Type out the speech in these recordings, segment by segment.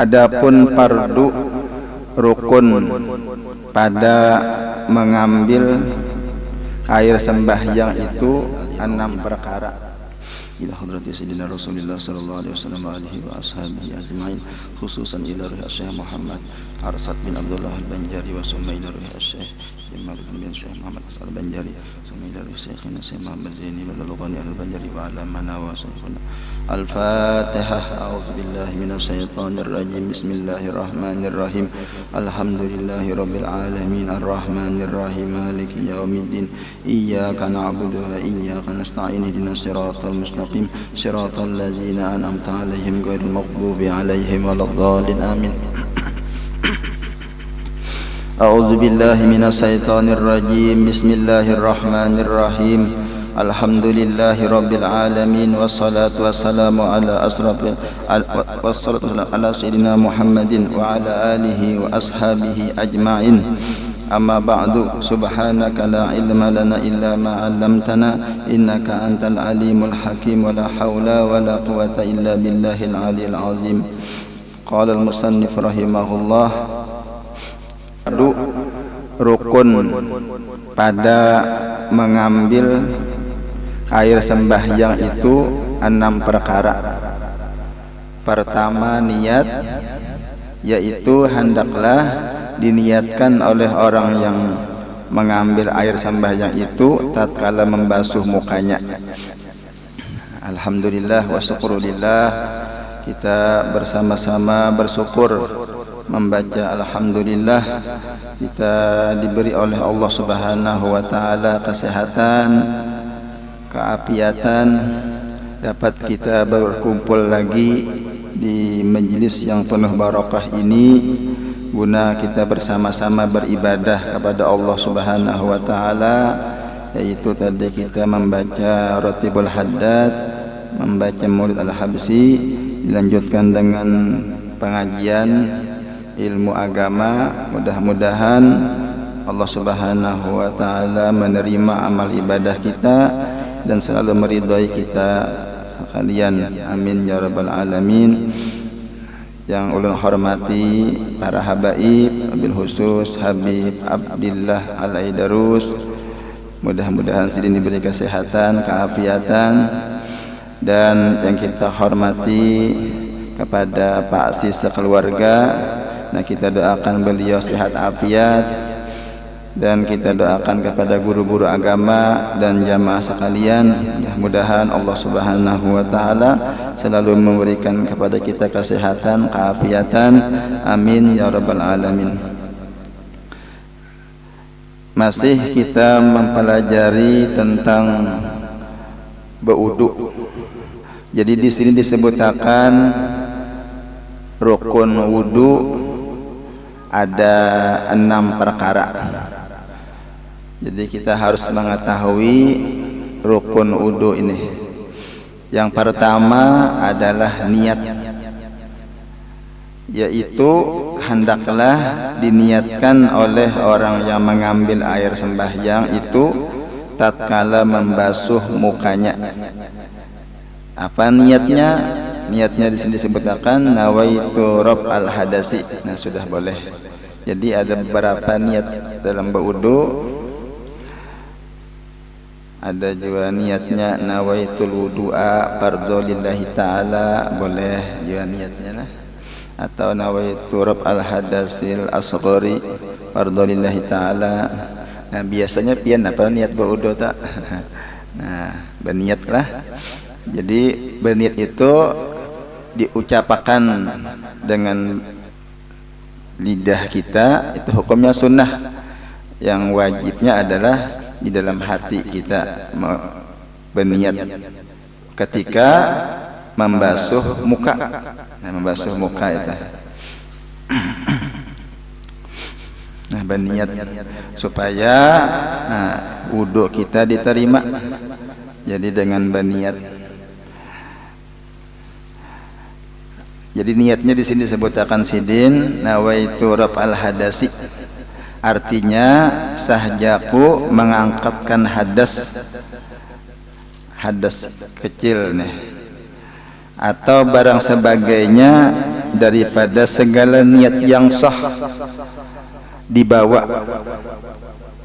Adapun fardu rukun pada mengambil air sembahyang itu 6 perkara. Ila hadrati sayyidina Rasulullah sallallahu alaihi wasallam wa alihi wa ashabihi ajma'in, khususan ila ruhi Syekh Muhammad Arsad bin Abdullah al-Banjari wa summa ila ruhi Syekh Jamal bin Syekh Muhammad al-Banjari summa ila ruhi Syekhina Syekh Muhammad Zaini wa al-Lughani al-Banjari wa ala mana wa syekhuna. Al-Fatihah. A'udzu billahi minasy syaithanir rajim. Bismillahirrahmanirrahim. Alhamdulillahi rabbil alamin arrahmanir rahim maliki yaumiddin. Iyyaka na'budu wa iyyaka nasta'in. Ihdinas siratal mustaqim siratal ladzina an'amta 'alaihim ghairil maghdubi 'alaihim waladdallin. Amin. A'udzu billahi minasy syaithanir rajim. Bismillahirrahmanirrahim. Alhamdulillahi rabbil alamin wassalatu wassalamu ala asrafil wassalatu ala sayyidina Muhammadin wa ala alihi wa ashabihi ajma'in. Amma ba'du. Subhanaka la ilma lana illa ma 'allamtana innaka antal alimul hakim wa la haula wa la quwwata illa billahil aliyil azim. Qala al musannif rahimahullah, rukun pada mengambil air sembahyang itu 6 perkara. Pertama, niat, yaitu hendaklah diniatkan oleh orang yang mengambil air sembahyang itu tatkala membasuh mukanya. Alhamdulillah wa syukurillah, kita bersama-sama bersyukur membaca alhamdulillah kita diberi oleh Allah Subhanahu wa taala kesehatan, keapiatan, dapat kita berkumpul lagi di majelis yang penuh barakah ini guna kita bersama-sama beribadah kepada Allah Subhanahu wa taala, yaitu tadi kita membaca Ratibul Haddad, membaca Maulid Al-Habsyi, dilanjutkan dengan pengajian ilmu agama. Mudah-mudahan Allah Subhanahu wa taala menerima amal ibadah kita dan selalu meridhai kita sekalian. Amin ya rabbal alamin. Yang ulun hormati para habaib, wabil khusus Habib Abdillah Al-Aidarus, mudah-mudahan sidin diberi kesehatan, keafiatan. Dan yang kita hormati kepada Pak Sis sekeluarga, nah kita doakan beliau sehat afiat. Dan kita doakan kepada guru-guru agama dan jamaah sekalian, mudah-mudahan Allah Subhanahu wa taala selalu memberikan kepada kita kesehatan, keafiatan. Amin ya rabbal alamin. Masih kita mempelajari tentang berwudu. Jadi di sini disebutkan rukun wudu ada 6 perkara. Jadi kita harus mengetahui rukun wudu ini. Yang pertama adalah niat, yaitu hendaklah diniatkan oleh orang yang mengambil air sembahyang itu tatkala membasuh mukanya. Apa niatnya? Niatnya di sini disebutkan nawaitu rab al hadasi. Nah, sudah boleh. Jadi ada beberapa niat dalam berwudu. Ada juga niatnya nawaitul wudu'a fardhu lillahi ta'ala, boleh juga niatnya lah. Atau nawaitu rab al hadasil asghari fardhu lillahi ta'ala. Nah, biasanya pian apa niat berwudu tak? Nah, berniatlah. Jadi berniat itu diucapkan dengan lidah kita, itu hukumnya sunnah. Yang wajibnya adalah di dalam hati kita berniat ketika membasuh muka. Nah, membasuh muka itu. Nah, berniat supaya wudu kita diterima. Jadi dengan berniat. Jadi niatnya di sini disebutkan sidin nawaitu raf'al hadasi. Artinya sahjaku mengangkatkan hadas kecil nih, atau barang sebagainya daripada segala niat yang sah dibawa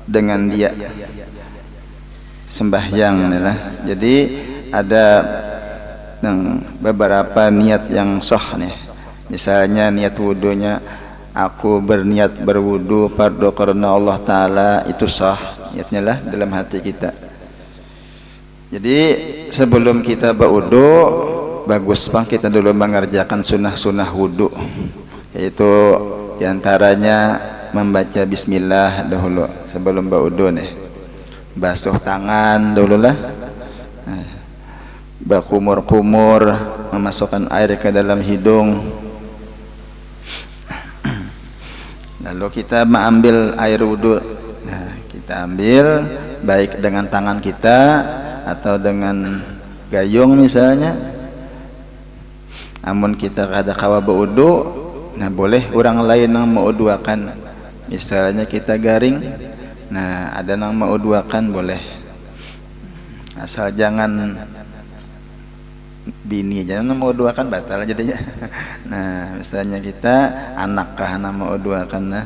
dengan dia sembahyang lah. Jadi ada beberapa niat yang sah nih. Misalnya niat wudunya, aku berniat berwudu fardu karena Allah Ta'ala, itu sah niatnya lah dalam hati kita. Jadi sebelum kita berwudu, bagus bang kita dulu mengerjakan sunnah-sunnah wudu, yaitu diantaranya membaca bismillah dahulu sebelum berwudu nih, basuh tangan dulu lah, berkumur-kumur, memasukkan air ke dalam hidung, lalu kita mengambil air wudu. Nah, kita ambil baik dengan tangan kita atau dengan gayung misalnya. Namun kita kada kawa berwudu, nah boleh orang lain yang mewuduakan. Misalnya kita garing, nah ada yang mewuduakan boleh, asal jangan bini, jangan mewuduakan batal jadinya. Nah misalnya kita anak kah nama mewuduakan, nah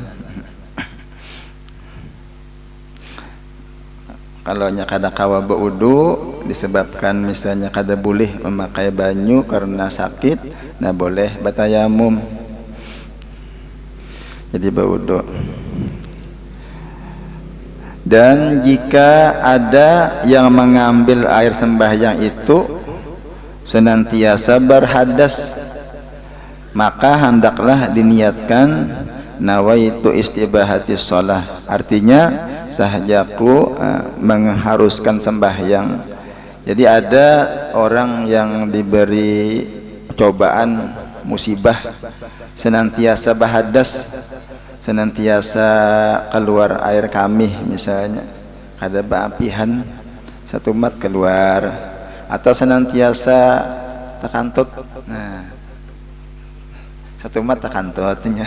kalau nya kada kawa berwudu disebabkan misalnya kada boleh memakai banyu karena sakit, nah boleh batayamum, jadi berwudu. Dan jika ada yang mengambil air sembahyang itu senantiasa berhadas, maka hendaklah diniatkan nawaitu istibahatis shalah, artinya sahajaku mengharuskan sembahyang. Jadi ada orang yang diberi cobaan musibah, senantiasa berhadas, senantiasa keluar air kamih misalnya, ada baapihan satu mat keluar, atau senantiasa takantut. Nah satu mat takantutnya,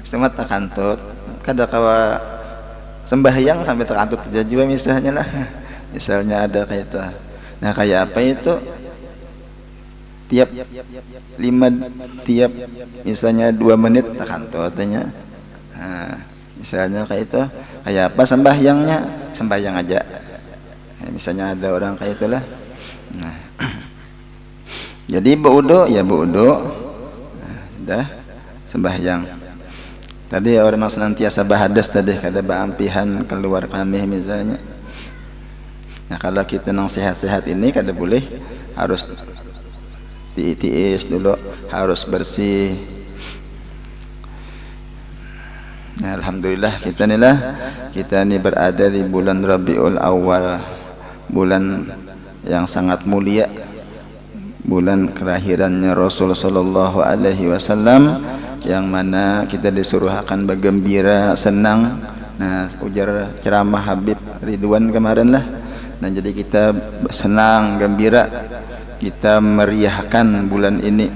satu mat takantut, kada kawa sembahyang sampai takantut aja juga misalnya lah. Misalnya ada kayak itu. Nah kayak apa itu? Tiap misalnya 2 menit takantutnya. Nah, misalnya kayak itu, kayak apa sembahyangnya? Sembahyang aja. Nah, misalnya ada orang kayak itulah. Nah, jadi berwudu ya berwudu, nah, dah sembahyang. Tadi orang yang senantiasa berhadas tadi, kada beampihan keluar kamih misalnya. Nah kalau kita nang sehat-sehat ini kada boleh, harus tiis dulu, harus bersih. Nah, alhamdulillah kita ni berada di bulan Rabiul Awal, bulan yang sangat mulia, bulan kelahirannya Rasul sallallahu alaihi wasallam, yang mana kita disuruh akan bergembira, senang. Nah, ujar ceramah Habib Ridwan kemarin lah. Nah, jadi kita senang, gembira, kita meriahkan bulan ini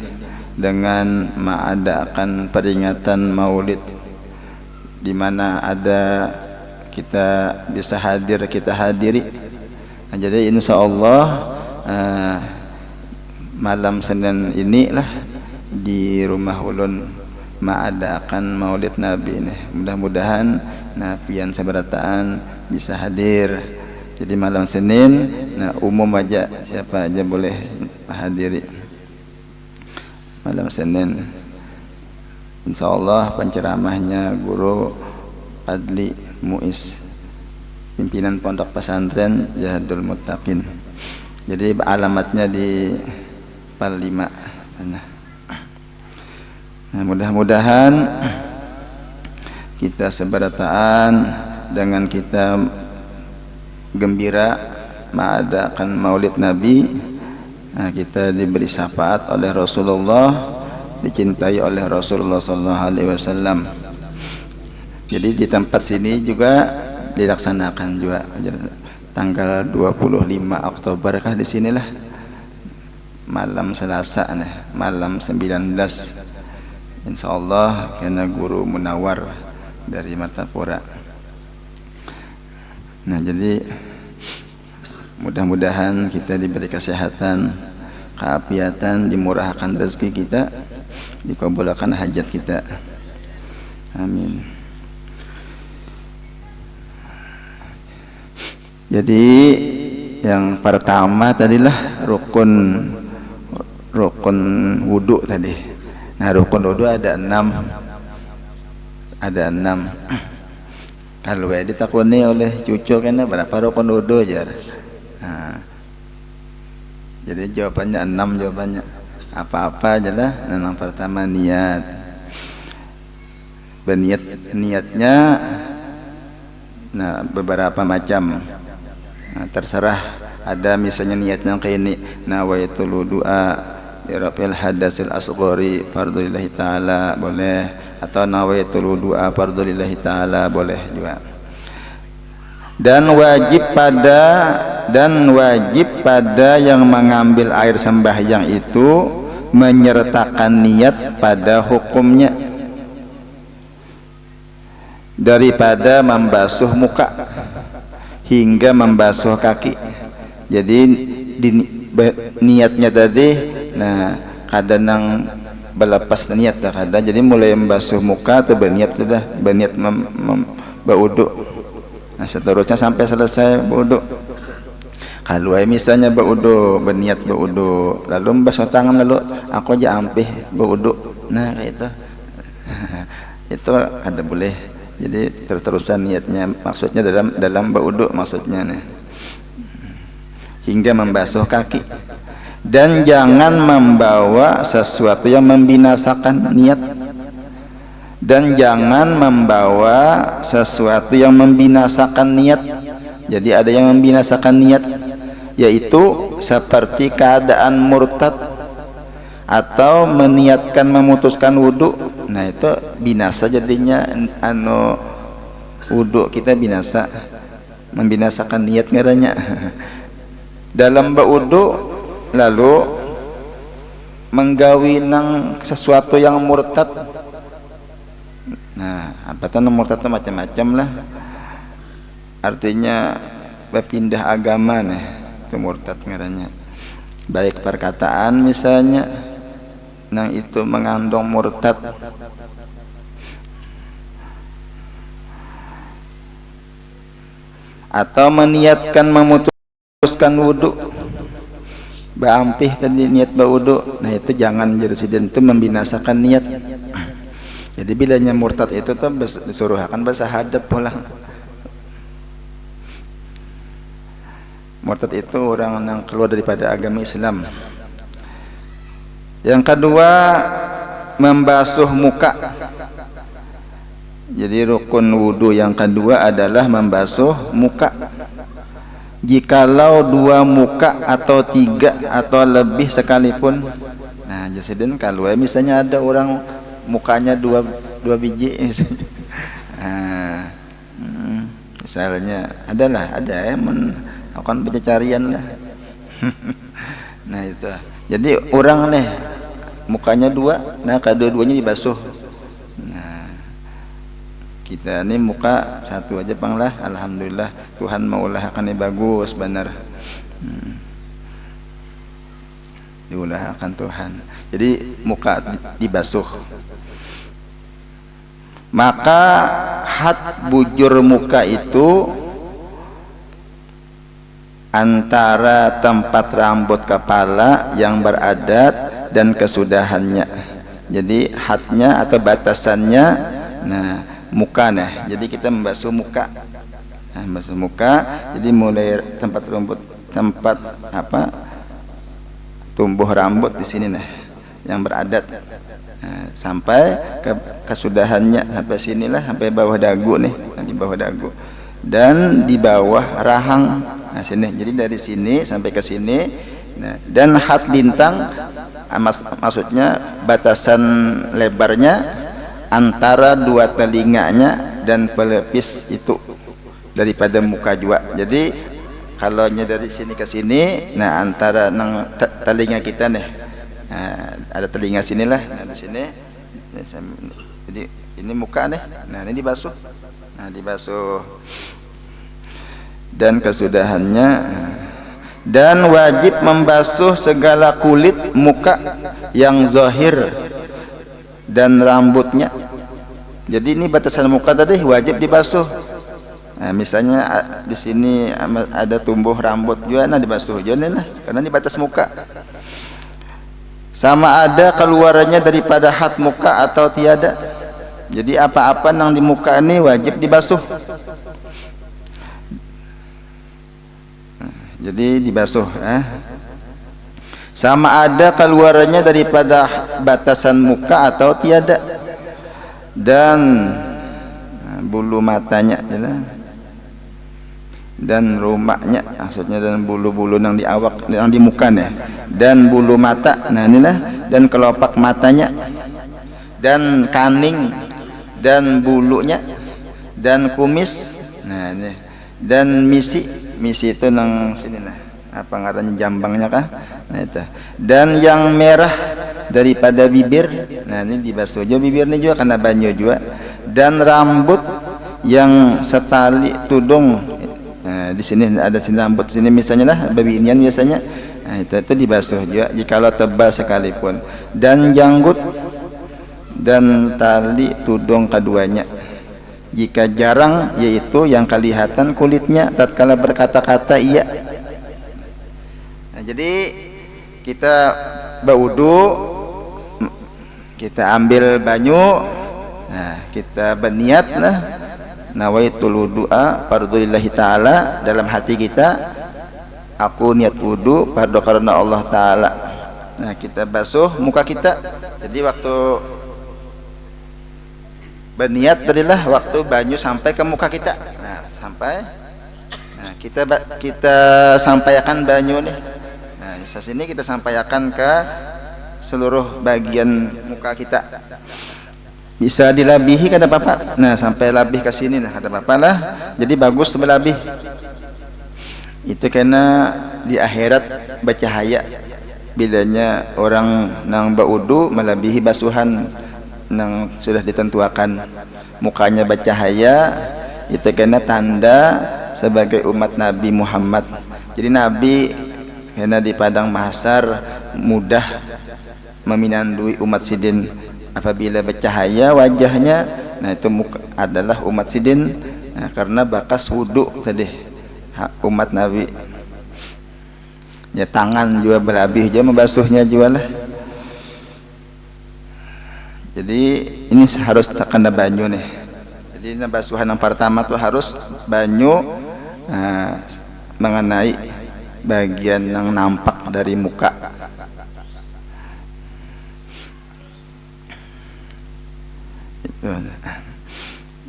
dengan mengadakan peringatan Maulid, di mana ada kita bisa hadir, kita hadiri. Nah, jadi insyaallah malam Senin inilah di rumah ulun mengadakan Maulid Nabi ini. Mudah-mudahan napian sabarataan bisa hadir. Jadi malam Senin, nah umum aja, siapa aja boleh hadiri malam Senin. Insyaallah penceramahnya Guru Adli Muiz, pimpinan Pondok Pesantren Jahadul Muttaqin. Jadi alamatnya di Pal 5 sana. Nah, mudah-mudahan kita seberataan dengan kita gembira mengadakan Maulid Nabi. Nah, kita diberi syafaat oleh Rasulullah, dicintai oleh Rasulullah sallallahu alaihi wasallam. Jadi di tempat sini juga dilaksanakan juga tanggal 25 Oktober kah di sinilah, malam Selasa nih, malam 19 insyaallah, karena Guru Munawar dari Martapura. Nah, jadi mudah-mudahan kita diberi kesehatan, keafiatan, dimurahkan rezeki kita, dikabulkan hajat kita. Amin. Jadi yang pertama tadilah rukun wudu tadi. Nah, rukun wudu ada 6. Ada 6. Kalau ditakuni oleh cucu kena berapa rukun wudu aja. Nah, jadi jawabannya 6 jawabannya. Apa-apa aja lah. Yang pertama niat. Niatnya nah beberapa macam. Nah, terserah, ada misalnya niatnya kayak ini, nawaitul wudu'a lirafil hadasil asghari fardhulillahi ta'ala, boleh. Atau nawaitul wudu'a fardhulillahi ta'ala, boleh juga. Dan wajib pada yang mengambil air sembahyang itu menyertakan niat pada hukumnya, daripada membasuh muka hingga membasuh kaki. Jadi niatnya tadi, nah kadang berlepas niat dah kadang, jadi mulai membasuh muka atau berniat sudah berniat berwuduk. Nah seterusnya sampai selesai berwuduk. Kalau misalnya berniat berwuduk, lalu membasuh tangan, lalu aku aja ampih berwuduk, nah kayak itu itu ada boleh. Jadi terus-terusan niatnya, maksudnya dalam berwuduk maksudnya nih, hingga membasuh kaki. Dan jangan membawa sesuatu yang membinasakan niat, dan jangan membawa sesuatu yang membinasakan niat. Jadi ada yang membinasakan niat, yaitu seperti keadaan murtad atau meniatkan memutuskan wudu. Nah itu binasa jadinya, wudu kita binasa, membinasakan niat ngaranya. Dalam berwudu lalu menggawi nang sesuatu yang murtad. Nah apa tuh murtad itu macam-macam lah, artinya berpindah agama nih, itu murtad ngaranya. Baik perkataan misalnya, nang itu mengandung murtad, atau meniatkan memutuskan wudu, berampih tadi niat berwudu. Nah itu jangan jadi itu membinasakan niat. Jadi bilanya murtad itu tuh disuruh akan bersahadat pulang. Murtad itu orang yang keluar daripada agama Islam. Yang kedua, membasuh muka. Jadi rukun wudu yang kedua adalah membasuh muka. Jikalau 2 muka atau 3 atau lebih sekalipun. Nah, jadi kalau misalnya ada orang mukanya dua biji, nah, misalnya ada yang melakukan pencarian lah. Nah itu. Jadi orang nih mukanya 2, nah kedua-duanya dibasuh. Nah kita ini muka 1 aja bang lah, alhamdulillah Tuhan mengulahkan bagus benar. Diulahkan Tuhan. Jadi muka dibasuh. Maka had bujur muka itu antara tempat rambut kepala yang beradat dan kesudahannya. Jadi hadnya atau batasannya, nah muka nah. Jadi kita membasuh muka. Nah, membasuh muka. Jadi mulai tempat rambut, tempat apa? Tumbuh rambut di sini nah, yang beradat. Nah, sampai ke kesudahannya, sampai sinilah, sampai bawah dagu nih, di bawah dagu dan di bawah rahang. Nah sini, jadi dari sini sampai ke sini. Nah, dan had lintang, maksudnya batasan lebarnya antara 2 telinganya dan pelipis itu daripada muka juga. Jadi kalau dari sini ke sini, nah antara telinga kita nih, nah, ada telinga sinilah, nah di sini. Jadi ini muka nih, nah ini dibasuh, nah dibasuh dan kesudahannya. Dan wajib membasuh segala kulit muka yang zahir dan rambutnya. Jadi ini batasan muka tadi wajib dibasuh. Nah, misalnya di sini ada tumbuh rambut juga, nah dibasuh juga lah, karena ini batas muka. Sama ada keluarannya daripada had muka atau tiada. Jadi apa-apa yang di muka ini wajib dibasuh. Jadi dibasuh. Sama ada keluarannya daripada batasan muka atau tiada. Dan bulu matanya, dan rumahnya, maksudnya dan bulu-bulu yang di awak, yang di muka nih, dan bulu mata, nah inilah, dan kelopak matanya, dan kaning, dan bulunya, dan kumis, nah ini, dan misi itu nang sini nah, apa ngarannya jambangnya kah, nah itu, dan yang merah daripada bibir, nah ini dibasuh aja bibirnya juga karena banyu juga, dan rambut yang setali tudung. Nah, di sini ada sini rambut sini misalnya lah babi inian biasanya, nah, itu dibasuh juga jikalau tebal sekalipun, dan janggut dan tali tudung keduanya jika jarang, yaitu yang kelihatan kulitnya tatkala berkata-kata iya. Nah, jadi kita berwudu, kita ambil banyu, nah kita berniat lah, nawaitul wudu'a fardhulillahi ta'ala, dalam hati kita aku niat wudu fardu karena Allah ta'ala. Nah kita basuh muka kita, jadi waktu berniat adalah waktu banyu sampai ke muka kita, nah sampai, nah kita sampaikan banyu nih, nah di sini kita sampaikan ke seluruh bagian muka kita. Bisa dilabihi kada apa-apa. Nah, sampai labih ke sini nah kada apa-apa lah. Jadi bagus berlabih. Itu karena di akhirat bercahaya. Bilanya orang nang baudu melebihi basuhan nang sudah ditentuakan. Mukanya bercahaya, itu karena tanda sebagai umat Nabi Muhammad. Jadi Nabi karena di padang mahsyar mudah meminandui umat sidin. Apabila bercahaya wajahnya, nah itu adalah umat sidin, nah, karena bakas wudu tadi umat Nabi. Ya tangan juga berlabih juga membasuhnya juga lah. Jadi ini harus kena banyu nih. Jadi basuhan yang pertama tuh harus banyu, nah, mengenai bagian yang nampak dari muka.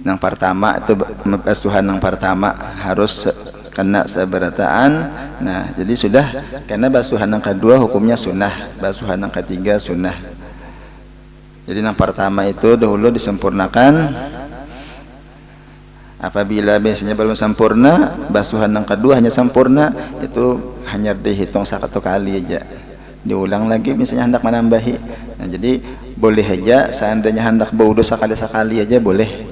Yang pertama itu basuhan yang pertama harus kena seberataan. Nah jadi sudah, karena basuhan yang kedua hukumnya sunnah, basuhan yang ketiga sunnah. Jadi yang pertama itu dahulu disempurnakan. Apabila biasanya belum sempurna, basuhan yang kedua hanya sempurna, itu hanya dihitung satu kali aja, diulang lagi misalnya hendak menambahi. Nah jadi boleh aja seandainya hendak berwudu sekali-sekali aja boleh.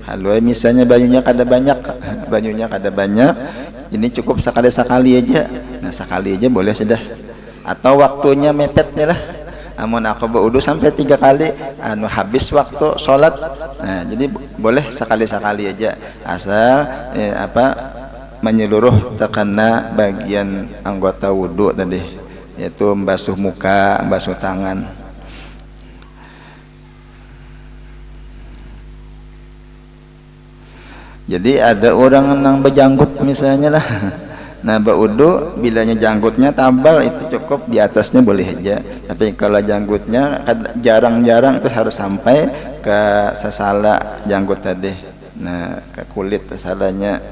Kalau misalnya banyunya kada banyak, ini cukup sekali-sekali aja. Nah sekali aja boleh sudah. Atau waktunya mepet nih lah. Amun aku berwudu sampai 3 kali, habis waktu sholat. Nah jadi boleh sekali-sekali aja, asal menyeluruh terkena bagian anggota wudu tadi, yaitu membasuh muka, membasuh tangan. Jadi ada orang yang berjanggut misalnya lah, nah berwudu bilanya janggutnya tabal itu cukup, di atasnya boleh aja. Tapi kalau janggutnya jarang-jarang itu harus sampai ke sesala janggut tadi, nah ke kulit sesalanya.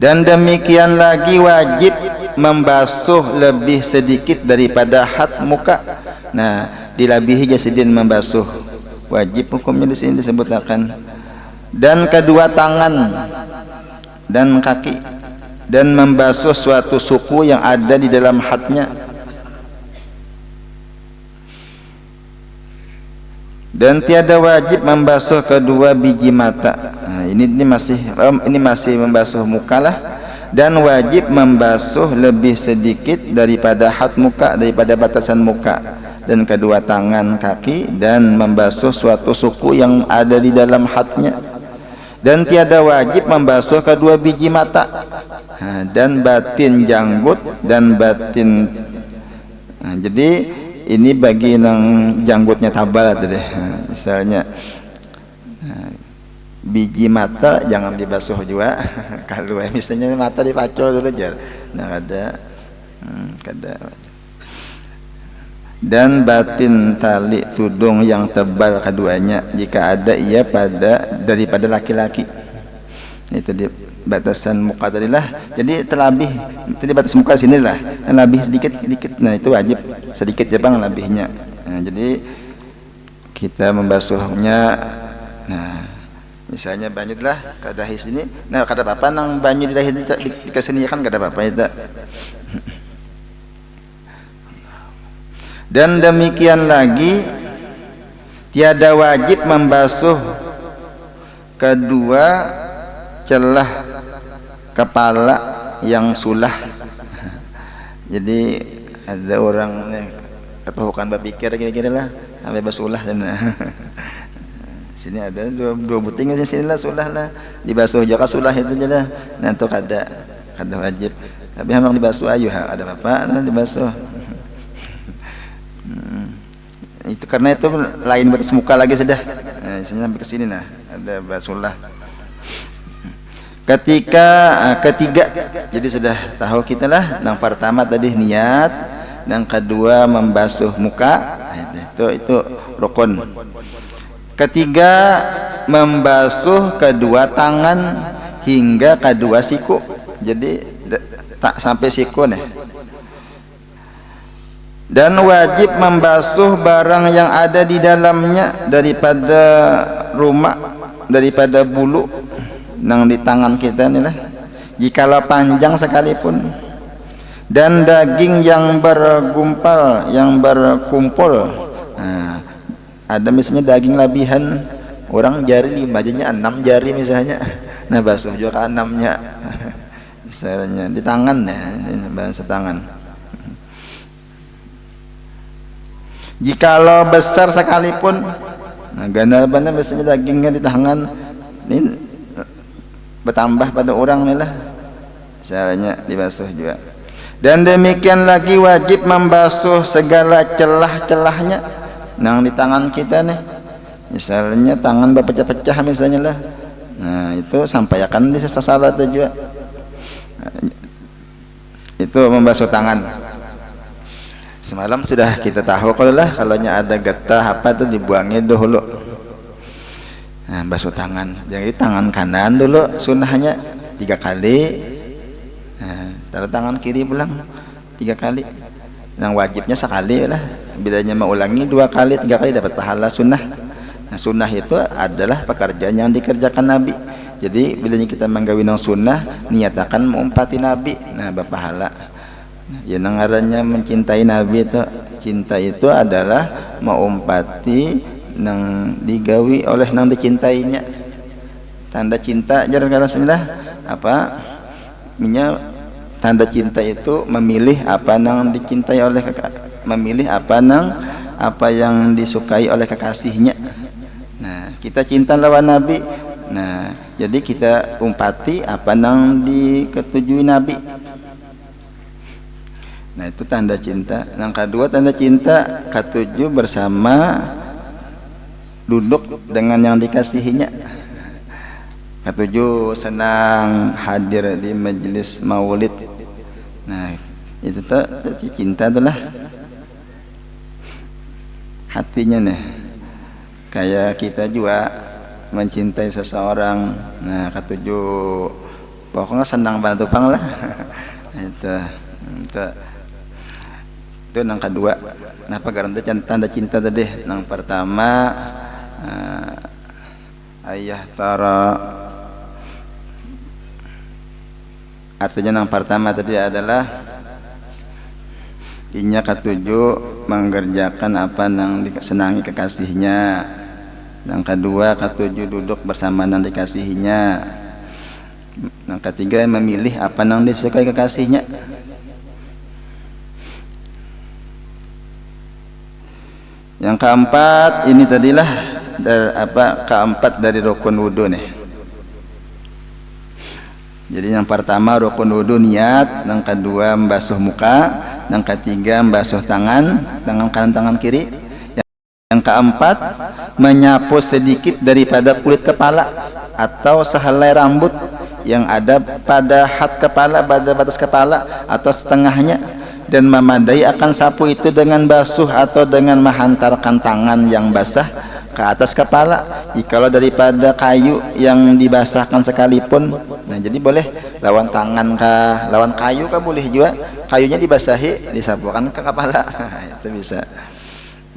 Dan demikian lagi wajib membasuh lebih sedikit daripada had muka. Nah dilabihi jasidin membasuh, wajib hukumnya di sini disebutkan. Dan kedua tangan dan kaki, dan membasuh suatu suku yang ada di dalam hadnya, dan tiada wajib membasuh kedua biji mata. Nah, ini masih membasuh muka lah. Dan wajib membasuh lebih sedikit daripada had muka, daripada batasan muka, dan kedua tangan kaki, dan membasuh suatu suku yang ada di dalam hadnya, dan tiada wajib membasuh kedua biji mata, dan batin janggut dan batin. Jadi ini bagi yang janggutnya tabal tadi, misalnya biji mata jangan dibasuh juga. Kalau misalnya mata dipacol dulu jar, nah kada dan batin tali tudung yang tebal keduanya jika ada ia daripada laki-laki. Itu di batasan muka tadi lah. Jadi terlebih tadi batas muka sini lah, lebih sedikit. Nah itu wajib sedikit ya bang lebihnya. Nah, jadi kita membasuhnya. Nah misalnya banyu lah kada dahi sini, nah kada apa-apa nang banyu di dahi di kesini kan kada apa-apa itu. Dan demikian lagi tiada wajib membasuh kedua celah kepala yang sulah. Jadi ada orang atau bukan berpikir kira-kira lah sampai basulah dan sini ada dua buting di sini lah sulah lah dibasuh jaka sulah itu aja lah. Nah itu kada wajib, tapi memang dibasuh ayu ada apa nah, dibasuh. Itu karena itu lain batas muka lagi sudah. Nah, sini sampai ke sini nah ada basulah. Ketiga, jadi sudah tahu kita lah. Yang pertama tadi niat, yang kedua membasuh muka, itu rukun. Ketiga membasuh kedua tangan hingga kedua siku. Jadi tak sampai siku nih. Dan wajib membasuh barang yang ada di dalamnya daripada rumah, daripada bulu nang di tangan kita nih lah, jikalau panjang sekalipun, dan daging yang bergumpal, yang berkumpul. Nah, ada misalnya daging labihan orang jari 5 jarinya 6 jari misalnya, nah basuh juga 6-nya misalnya di tangan ya, bahasa tangan. Jikalau besar sekalipun, nah ganda-ganda misalnya dagingnya di tangan ini bertambah pada orang nih lah, caranya dibasuh juga. Dan demikian lagi wajib membasuh segala celah-celahnya nang di tangan kita nih, misalnya tangan berpecah-pecah misalnya lah, nah itu sampaikan di sisa salat juga. Itu membasuh tangan. Semalam sudah kita tahu kalau ada getah apa itu dibuangnya dulu. Nah, basuh tangan. Jadi tangan kanan dulu sunnahnya 3 kali. Nah, taruh tangan kiri pulang 3 kali. Yang wajibnya sekali lah. Bilanya mau ulangi 2 kali, 3 kali dapat pahala sunnah. Nah, sunnah itu adalah pekerjaan yang dikerjakan Nabi. Jadi bilanya kita menggawi nang sunnah, niatakan mengumpati Nabi. Nah, berpahala. Ya ngarannya mencintai Nabi itu, cinta itu adalah mengumpati nang digawi oleh nang dicintainya. Tanda cinta jarang rasanya apa? Tanda cinta itu memilih apa nang dicintai oleh memilih apa yang disukai oleh kekasihnya. Nah, kita cinta lawan Nabi. Nah, jadi kita umpati apa nang diketujui Nabi. Nah, itu tanda cinta. Yang kedua tanda cinta ketujuh bersama duduk dengan yang dikasihinya. Ketujuh senang hadir di majelis maulid. Nah, itu tuh cinta itulah hatinya nih. Kayak kita juga mencintai seseorang. Nah, ketujuh pokoknya senang bantu pang lah. itu yang kedua. Kenapa? Karena tanda cinta tadi. Yang pertama ayah tara, artinya yang pertama tadi adalah inya ketujuh mengerjakan apa yang disenangi kekasihnya. Yang kedua ketujuh duduk bersama yang dikasihinya. Yang ketiga memilih apa yang disukai kekasihnya. Yang keempat ini tadilah keempat dari rukun wudu nih. Jadi yang pertama rukun wudu niat, yang kedua membasuh muka, yang ketiga membasuh tangan kanan tangan kiri, yang keempat menyapu sedikit daripada kulit kepala atau sehelai rambut yang ada pada hat kepala, pada batas kepala atau setengahnya, dan memadai akan sapu itu dengan basuh atau dengan menghantarkan tangan yang basah ke atas kepala. Jikalau daripada kayu yang dibasahkan sekalipun, nah jadi boleh lawan tangan kah, lawan kayu kah boleh juga, kayunya dibasahi disapukan ke kepala. Itu bisa.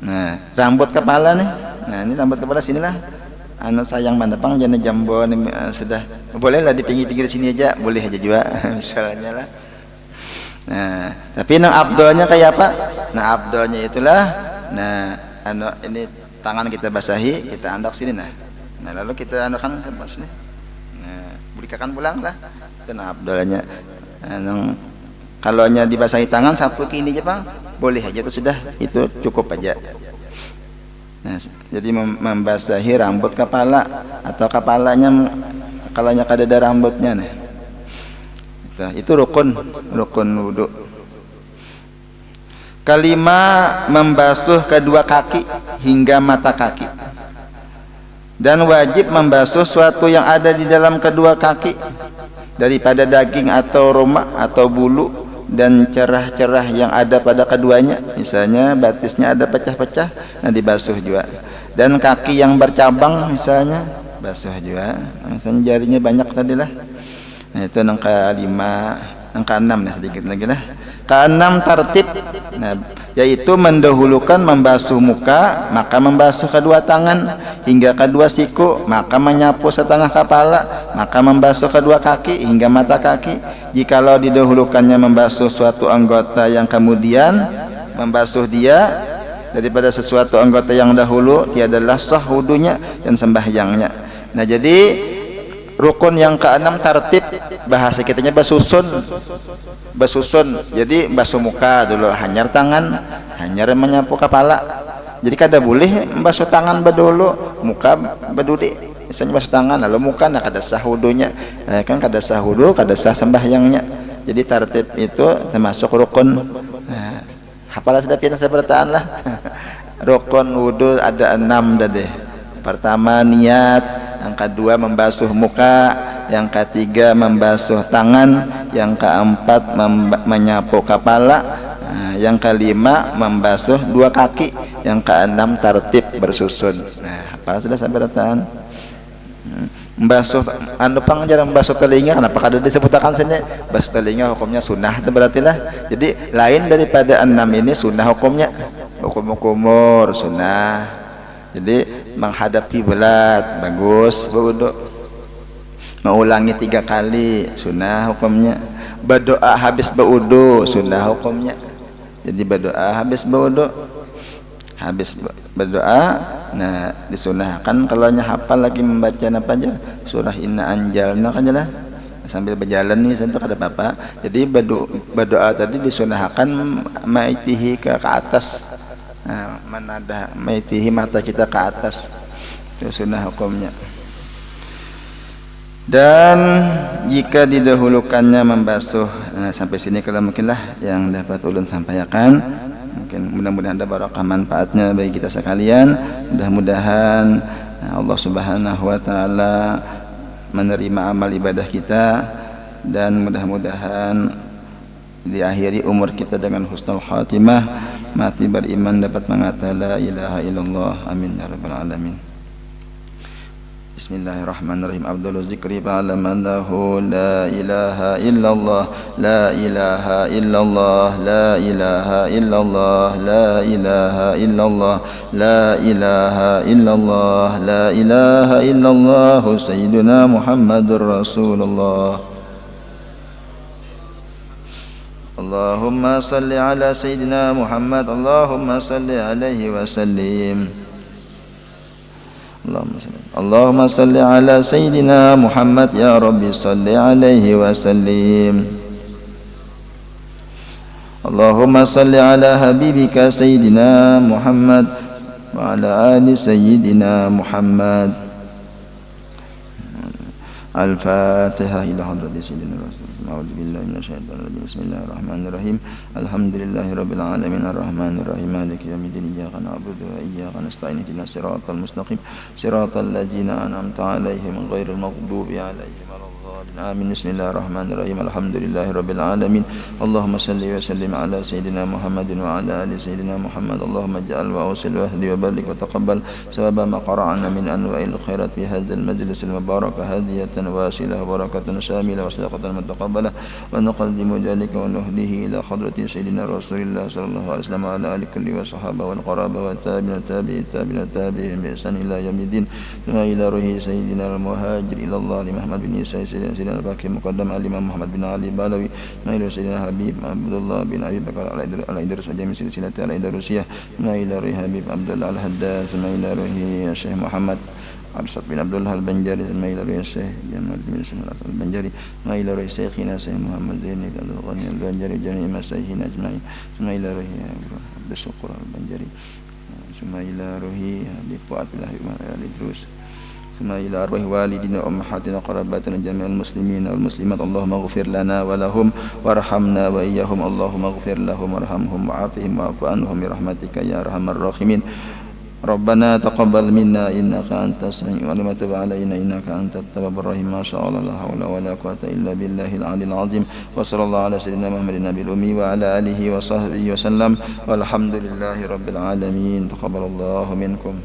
Nah rambut kepala nih, nah ini rambut kepala sinilah anak sayang mandapang jana jambo nih, sudah boleh lah di pinggir-pinggir sini aja, boleh aja juga misalnya lah. Nah tapi nang abdolnya kayak apa? Nah abdolnya itulah, nah ini tangan kita basahi, kita andak sini nah lalu kita andakan ke pas nih, nah berikan pulang lah itu nah abdolnya. Kalau nya dibasahi tangan sapu ke ini aja bang, boleh aja, itu sudah, itu cukup aja. Nah jadi membasahi rambut kepala atau kepalanya kalau nya kada ada rambutnya nih, itu rukun wudu. Kelima membasuh kedua kaki hingga mata kaki, dan wajib membasuh suatu yang ada di dalam kedua kaki daripada daging atau rumah atau bulu dan cerah-cerah yang ada pada keduanya, misalnya batisnya ada pecah-pecah, nah dibasuh juga. Dan kaki yang bercabang misalnya basuh juga, misalnya jarinya banyak tadilah. Nah itu yang kelima. Yang keenam nih sedikit lagi lah. Keenam tertib, nah, yaitu mendahulukan membasuh muka, maka membasuh kedua tangan hingga kedua siku, maka menyapu setengah kepala, maka membasuh kedua kaki hingga mata kaki. Jikalau didahulukannya membasuh suatu anggota yang kemudian membasuh dia daripada sesuatu anggota yang dahulu, tiadalah sah wudunya dan sembahyangnya. Nah jadi rukun yang keenam tertib, bahasa kitanya basusun. Jadi basuh muka dulu, hanyar tangan, hanyar menyapu kepala. Jadi kada boleh basuh tangan dulu, muka badudi. Misalnya basuh tangan lalu muka, nah kada sah wudunya. Nah, kan kada sah wudu, kada sah sembahyangnya. Jadi tertib itu termasuk rukun. Nah, hafalah sudah kita sepertaan lah. Rukun wudu ada 6 tadi. Pertama niat, yang kedua membasuh muka, yang ketiga membasuh tangan, yang keempat menyapu kepala, yang kelima membasuh dua kaki, yang keenam tertib bersusun. Nah apa sudah sampai datang? Membasuh pang jarang membasuh telinga, kenapa kada disebutkan sini? Basuh telinga hukumnya sunnah, itu berarti lah. Jadi lain daripada 6 ini sunnah hukumnya, hukum umur sunnah. Jadi menghadap kiblat bagus berwudu, mengulangi 3 kali sunnah hukumnya, berdoa habis berwudu sunnah hukumnya. Jadi berdoa habis berwudu, habis berdoa, nah disunahkan kalau nya hafal lagi membaca apa aja surah inna anjalna kan jelas sambil berjalan nih sentuh ada apa. Jadi berdoa tadi disunahkan maitihi ke atas. Nah, menada maitihi mata kita ke atas, itu sunnah hukumnya. Dan jika didahulukannya membasuh, nah, sampai sini kalau mungkinlah yang dapat ulun sampaikan. Mungkin mudah-mudahan ada barakah manfaatnya bagi kita sekalian. Mudah-mudahan Allah Subhanahu wa taala menerima amal ibadah kita, dan mudah-mudahan diakhiri umur kita dengan husnul khatimah, mati beriman, dapat mengatakan la ilaha illallah. Amin ya rabbal alamin. Bismillahirrahmanirrahim. Abdul zikri ba'alamannahu la ilaha illallah, la ilaha illallah, la ilaha illallah, la ilaha illallah, la ilaha illallah, la ilaha illallah, sayyiduna Muhammadur Rasulullah. Allahumma salli ala sayyidina Muhammad, Allahumma salli alaihi wa sallim. Allahumma salli ala sayyidina Muhammad, ya Rabbi salli alaihi wa sallim. Allahumma salli ala habibika sayyidina Muhammad, وعلى آل سيدنا محمد. الفاتحة إلى حضرة سيدنا رسول الله. أعوذ بالله من الشيطان الرجيم. بسم الله الرحمن الرحيم. الحمد لله رب العالمين الرحمن الرحيم مالك يوم الدين. إياك نعبد وإياك نستعين اهدنا الصراط المستقيم صراط الذين أنعمت عليهم غير المغضوب عليهم ولا الضالين آمين. بسم الله الرحمن الرحيم. الحمد لله رب العالمين. اللهم صل وسلم على سيدنا محمد وعلى آل سيدنا محمد. اللهم اجعل وأوصل واهدي وبارك وتقبل سبب ما قرأنا من أنواع الخيرات في هذا المجلس المبارك هدية واصلة وبركة شاملة وصدقة متقبلة، ونقدم ذلك ونهديه إلى حضرة سيدنا رسول الله صلى الله عليه وسلم وعلى آل كل والصحابة والقرابة والتابعين والتابعين بإحسان إلى يوم الدين. ثم إلى روح سيدنا المهاجر إلى الله لمحمد بن عيسى سيدنا الباقي مقدم على الإمام محمد بن علي بالوي. ثم إلى سيدنا حبيب عبد الله بن أبي بكر على إدريس وجميع سلسلة على إدريسية. ثم إلى روح حبيب عبد الله الحداد. ثم إلى روح الشيخ محمد أرشد بن عبد الله البنجري. ثم إلى روح الشيخ جمال بن البنجري. ثم إلى روح شيخنا الشيخ محمد زين بن عبد الغني البنجري جميع مشايخنا أجمعين. ثم إلى روح عبد الشكور البنجري. ثم إلى روح حبيب فؤاد بن الإدروس. ثم إلى أرواح والدينا وأمهاتنا وقراباتنا جميع المسلمين والمسلمات. اللهم اغفر لنا ولهم وارحمنا وإياهم. اللهم اغفر لهم وارحمهم وعافهم واعف عنهم برحمتك يا أرحم الراحمين. ربنا تقبل منا إنك أنت السميع العليم وتب علينا إنك أنت التواب الرحيم. ما شاء الله لا حول ولا قوة إلا بالله العلي العظيم. وصلى الله على سيدنا محمد النبي الأمي وعلى آله وصحبه وسلم والحمد لله رب العالمين. تقبل الله منكم.